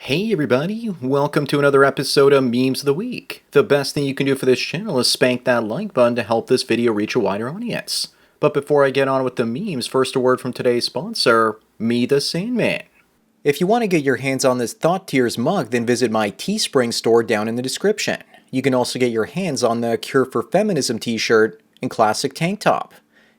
Hey everybody, welcome to another episode of Memes of the Week. The best thing you can do for this channel is spank that like button to help this video reach a wider audience. But before I get on with the memes, first a word from today's sponsor, me the Sandman. If you want to get your hands on this Thought Tears mug, then visit my Teespring store down in the description. You can also get your hands on the Cure for Feminism t-shirt and classic tank top.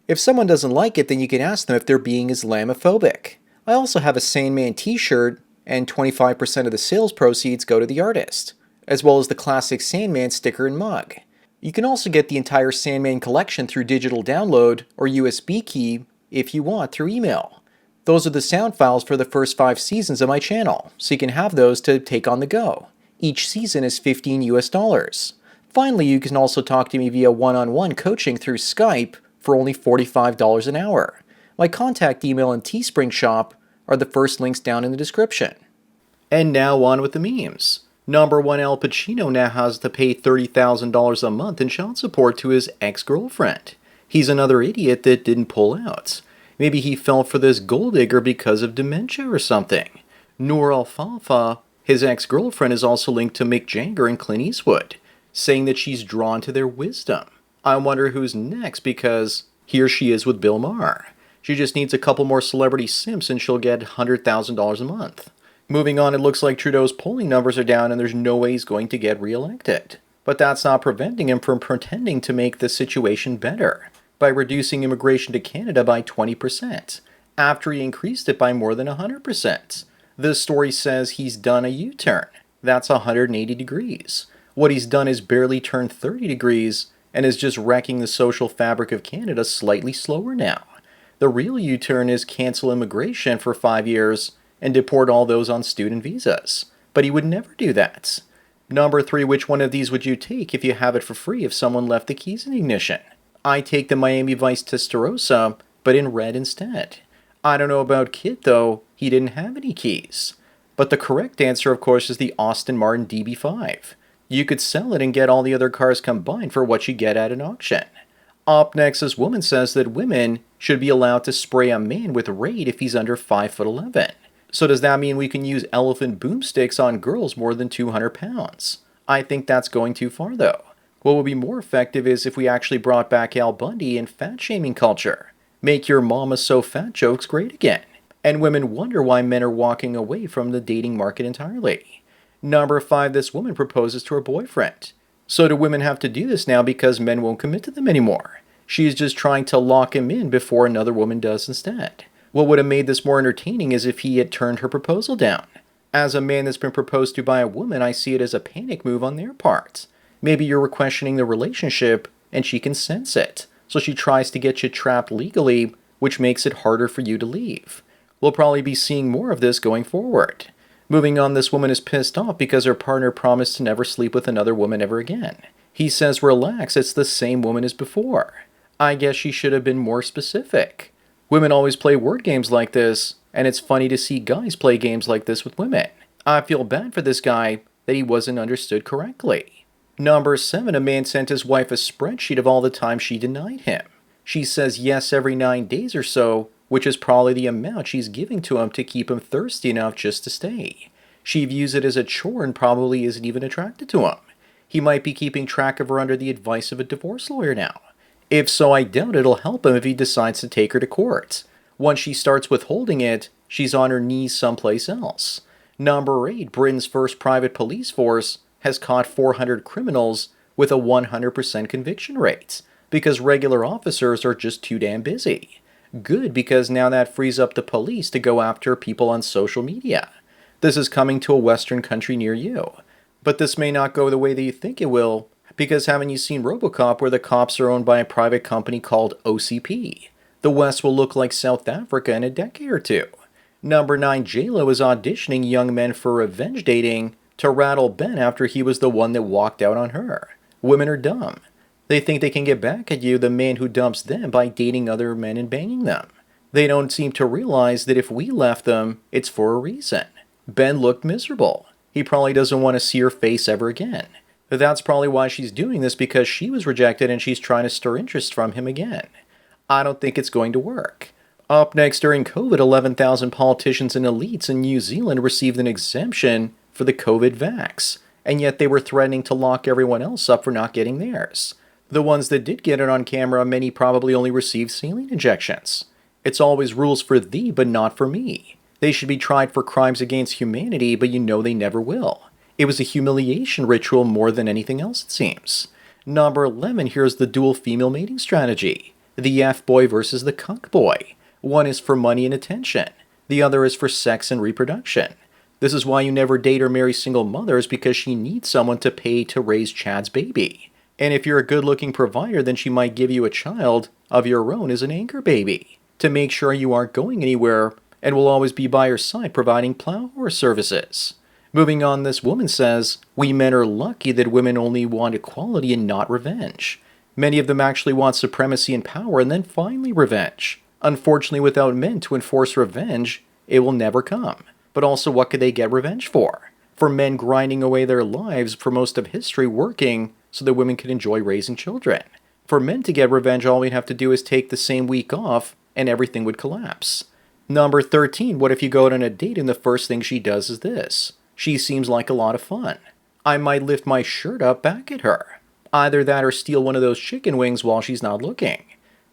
If someone doesn't like it, then you can ask them if they're being Islamophobic. I also have a Sandman t-shirt, and 25% of the sales proceeds go to the artist, as well as the classic Sandman sticker and mug. You can also get the entire Sandman collection through digital download or USB key if you want through email. Those are the sound files for the first 5 seasons of my channel, so you can have those to take on the go. Each season is $15 US. Finally, you can also talk to me via one-on-one coaching through Skype for only $45 an hour. My contact email and Teespring shop are the first links down in the description. And now on with the memes. Number 1 Al Pacino now has to pay $30,000 a month in child support to his ex-girlfriend. He's another idiot that didn't pull out. Maybe he fell for this gold digger because of dementia or something. Noor Alfalfa, his ex-girlfriend, is also linked to Mick Jagger and Clint Eastwood, saying that she's drawn to their wisdom. I wonder who's next because here she is with Bill Maher. She just needs a couple more celebrity simps and she'll get $100,000 a month. Moving on, it looks like Trudeau's polling numbers are down and there's no way he's going to get re-elected. But that's not preventing him from pretending to make the situation better by reducing immigration to Canada by 20%, after he increased it by more than 100%. This story says he's done a U-turn. That's 180 degrees. What he's done is barely turned 30 degrees and is just wrecking the social fabric of Canada slightly slower now. The real U-turn is cancel immigration for 5 years and deport all those on student visas. But he would never do that. Number 3, which one of these would you take if you have it for free if someone left the keys in ignition? I take the Miami Vice Testarossa, but in red instead. I don't know about Kid though, he didn't have any keys. But the correct answer of course is the Aston Martin DB5. You could sell it and get all the other cars combined for what you get at an auction. Up next, this woman says that women should be allowed to spray a man with Raid if he's under 5'11". So does that mean we can use elephant boomsticks on girls more than 200 pounds? I think that's going too far though. What would be more effective is if we actually brought back Al Bundy and fat-shaming culture. Make your mama so fat jokes great again. And women wonder why men are walking away from the dating market entirely. Number 5, this woman proposes to her boyfriend. So do women have to do this now because men won't commit to them anymore? She's just trying to lock him in before another woman does instead. What would have made this more entertaining is if he had turned her proposal down. As a man that's been proposed to by a woman, I see it as a panic move on their part. Maybe you're questioning the relationship and she can sense it. So she tries to get you trapped legally, which makes it harder for you to leave. We'll probably be seeing more of this going forward. Moving on, this woman is pissed off because her partner promised to never sleep with another woman ever again. He says, relax, it's the same woman as before. I guess she should have been more specific. Women always play word games like this, and it's funny to see guys play games like this with women. I feel bad for this guy that he wasn't understood correctly. Number 7, a man sent his wife a spreadsheet of all the time she denied him. She says yes every 9 days or so, which is probably the amount she's giving to him to keep him thirsty enough just to stay. She views it as a chore and probably isn't even attracted to him. He might be keeping track of her under the advice of a divorce lawyer now. If so, I doubt it'll help him if he decides to take her to court. Once she starts withholding it, she's on her knees someplace else. Number 8, Britain's first private police force has caught 400 criminals with a 100% conviction rate because regular officers are just too damn busy. Good, because now that frees up the police to go after people on social media. This is coming to a Western country near you. But this may not go the way that you think it will, because haven't you seen RoboCop where the cops are owned by a private company called OCP? The West will look like South Africa in a decade or two. Number 9, J-Lo is auditioning young men for revenge dating to rattle Ben after he was the one that walked out on her. Women are dumb. They think they can get back at you, the man who dumps them, by dating other men and banging them. They don't seem to realize that if we left them, it's for a reason. Ben looked miserable. He probably doesn't want to see her face ever again. That's probably why she's doing this, because she was rejected and she's trying to stir interest from him again. I don't think it's going to work. Up next, during COVID, 11,000 politicians and elites in New Zealand received an exemption for the COVID vax, and yet they were threatening to lock everyone else up for not getting theirs. The ones that did get it on camera, many probably only received saline injections. It's always rules for thee, but not for me. They should be tried for crimes against humanity, but you know they never will. It was a humiliation ritual more than anything else, it seems. Number 11, here's the dual female mating strategy. The F-boy versus the cuck boy. One is for money and attention. The other is for sex and reproduction. This is why you never date or marry single mothers, because she needs someone to pay to raise Chad's baby. And if you're a good-looking provider, then she might give you a child of your own as an anchor baby to make sure you aren't going anywhere and will always be by your side providing plow horse services. Moving on, this woman says, we men are lucky that women only want equality and not revenge. Many of them actually want supremacy and power and then finally revenge. Unfortunately, without men to enforce revenge, it will never come. But also, what could they get revenge for? For men grinding away their lives for most of history working so that women could enjoy raising children. For men to get revenge, all we'd have to do is take the same week off and everything would collapse. Number 13, what if you go out on a date and the first thing she does is this? She seems like a lot of fun. I might lift my shirt up back at her. Either that or steal one of those chicken wings while she's not looking.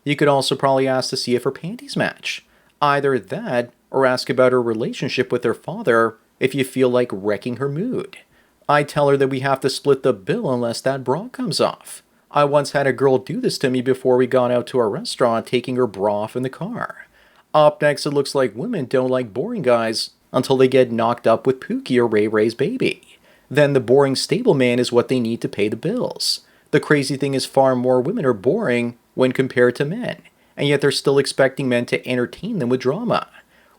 You could also probably ask to see if her panties match. Either that or ask about her relationship with her father if you feel like wrecking her mood. I tell her that we have to split the bill unless that bra comes off. I once had a girl do this to me before we got out to a restaurant, taking her bra off in the car. Up next, it looks like women don't like boring guys until they get knocked up with Pookie or Ray Ray's baby. Then the boring stable man is what they need to pay the bills. The crazy thing is far more women are boring when compared to men, and yet they're still expecting men to entertain them with drama.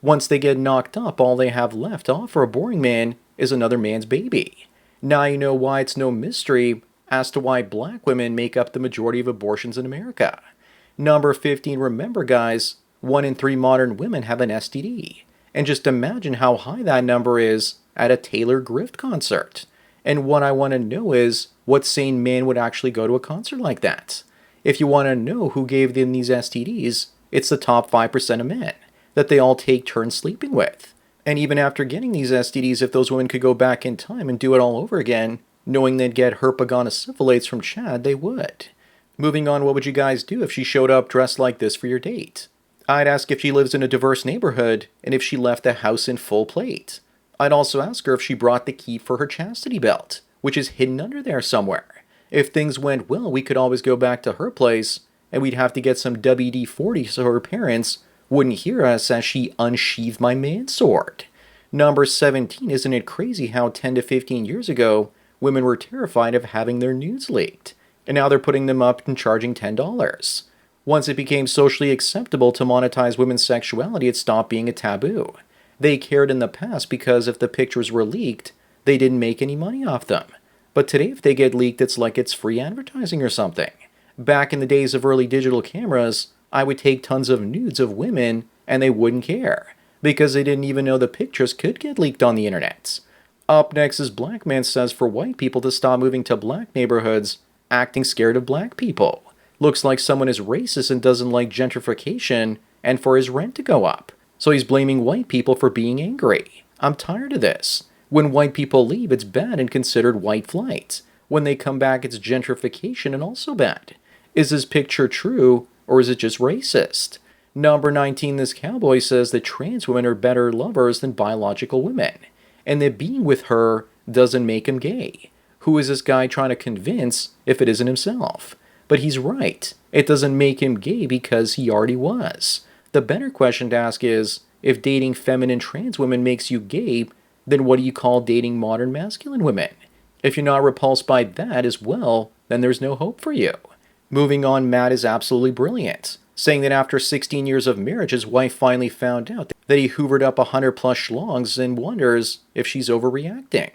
Once they get knocked up, all they have left to offer a boring man is another man's baby. Now you know why it's no mystery as to why black women make up the majority of abortions in America. Number 15, remember guys, 1 in 3 modern women have an STD. And just imagine how high that number is at a Taylor Grift concert. And what I want to know is, what sane man would actually go to a concert like that? If you want to know who gave them these STDs, it's the top 5% of men that they all take turns sleeping with. And even after getting these STDs, if those women could go back in time and do it all over again, knowing they'd get herpetogonosyphilates from Chad, they would. Moving on, what would you guys do if she showed up dressed like this for your date? I'd ask if she lives in a diverse neighborhood and if she left the house in full plate. I'd also ask her if she brought the key for her chastity belt, which is hidden under there somewhere. If things went well, we could always go back to her place and we'd have to get some WD-40 so her parents wouldn't hear us as she unsheathed my mansword. Number 17, isn't it crazy how 10 to 15 years ago, women were terrified of having their nudes leaked, and now they're putting them up and charging $10. Once it became socially acceptable to monetize women's sexuality, it stopped being a taboo. They cared in the past because if the pictures were leaked, they didn't make any money off them. But today if they get leaked, it's like it's free advertising or something. Back in the days of early digital cameras, I would take tons of nudes of women and they wouldn't care, because they didn't even know the pictures could get leaked on the internet. Up next is Black Man says for white people to stop moving to black neighborhoods, acting scared of black people. Looks like someone is racist and doesn't like gentrification and for his rent to go up. So he's blaming white people for being angry. I'm tired of this. When white people leave, it's bad and considered white flight. When they come back, it's gentrification and also bad. Is this picture true or is it just racist? Number 19, this cowboy says that trans women are better lovers than biological women, and that being with her doesn't make him gay. Who is this guy trying to convince if it isn't himself? But he's right. It doesn't make him gay because he already was. The better question to ask is, if dating feminine trans women makes you gay, then what do you call dating modern masculine women? If you're not repulsed by that as well, then there's no hope for you. Moving on, Matt is absolutely brilliant, saying that after 16 years of marriage, his wife finally found out that he hoovered up 100 plus schlongs and wonders if she's overreacting.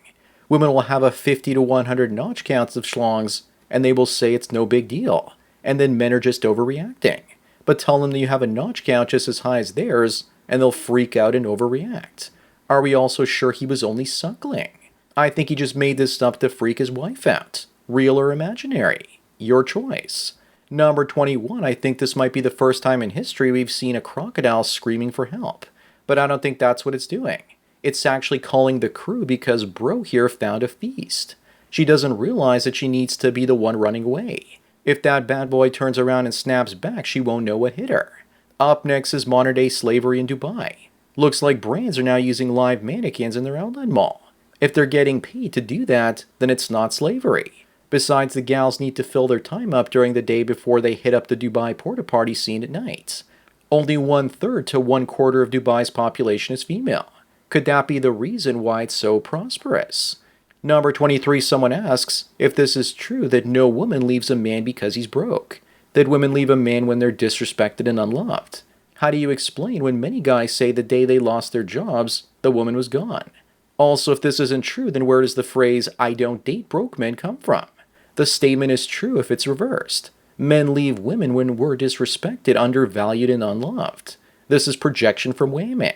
Women will have a 50 to 100 notch counts of schlongs, and they will say it's no big deal, and then men are just overreacting. But tell them that you have a notch count just as high as theirs, and they'll freak out and overreact. Are we also sure he was only suckling? I think he just made this stuff to freak his wife out. Real or imaginary? Your choice. Number 21, I think this might be the first time in history we've seen a crocodile screaming for help. But I don't think that's what it's doing. It's actually calling the crew because bro here found a feast. She doesn't realize that she needs to be the one running away. If that bad boy turns around and snaps back, she won't know what hit her. Up next is modern day slavery in Dubai. Looks like brands are now using live mannequins in their outlet mall. If they're getting paid to do that, then it's not slavery. Besides, the gals need to fill their time up during the day before they hit up the Dubai porta potty scene at night. Only 1/3 to 1/4 of Dubai's population is female. Could that be the reason why it's so prosperous? Number 23, someone asks if this is true that no woman leaves a man because he's broke, that women leave a man when they're disrespected and unloved. How do you explain when many guys say the day they lost their jobs, the woman was gone? Also, if this isn't true, then where does the phrase, "I don't date broke men" come from? The statement is true if it's reversed. Men leave women when we're disrespected, undervalued, and unloved. This is projection from women.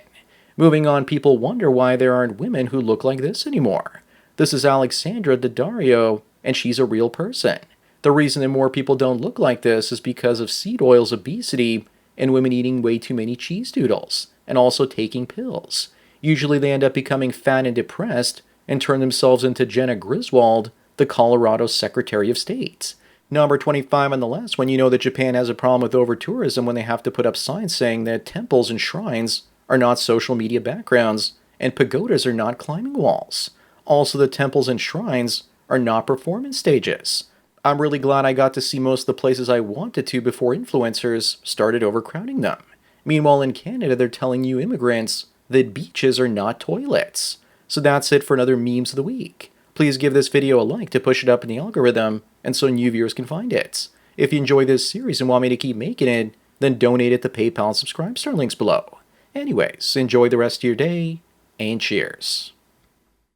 Moving on, people wonder why there aren't women who look like this anymore. This is Alexandra Daddario, and she's a real person. The reason that more people don't look like this is because of seed oils, obesity, and women eating way too many cheese doodles, and also taking pills. Usually they end up becoming fat and depressed, and turn themselves into Jenna Griswold, the Colorado Secretary of State. Number 25 on the last one, you know that Japan has a problem with over-tourism when they have to put up signs saying that temples and shrines are not social media backgrounds, and pagodas are not climbing walls. Also, the temples and shrines are not performance stages. I'm really glad I got to see most of the places I wanted to before influencers started overcrowding them. Meanwhile, in Canada, they're telling you immigrants that beaches are not toilets. So that's it for another Memes of the Week. Please give this video a like to push it up in the algorithm and so new viewers can find it. If you enjoy this series and want me to keep making it, then donate at the PayPal and Subscribe Star links below. Anyways, enjoy the rest of your day, and cheers.